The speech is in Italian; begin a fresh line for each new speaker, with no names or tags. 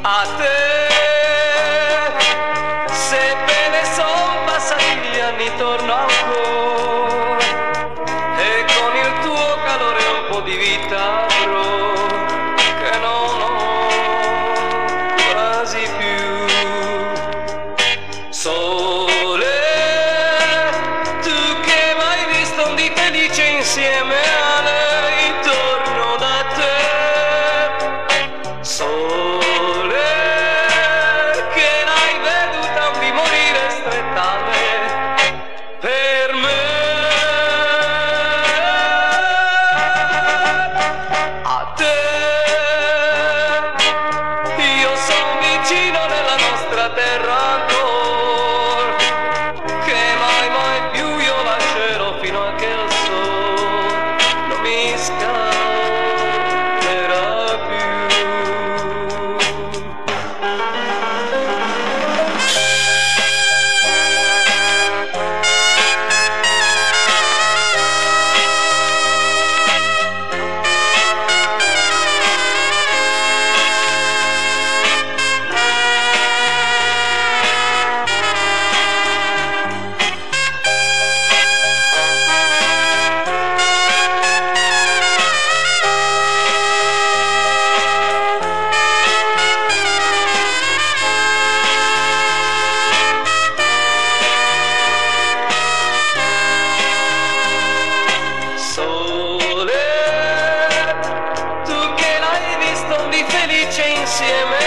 a te. Sebbene son passati gli anni torno ancora e con il tuo calore un po' di vita avrò che non ho quasi più. Sole, tu che m'hai visto un di felice insieme a lei intorno da te. Sole, che l'hai veduta un di morire stretta a me. Per me, a te, io son vicino nella nostra terra ancora, che mai mai più io lascerò fino a che il sole non mi scalderà più. Sole, tu che l'hai visto un di felice insieme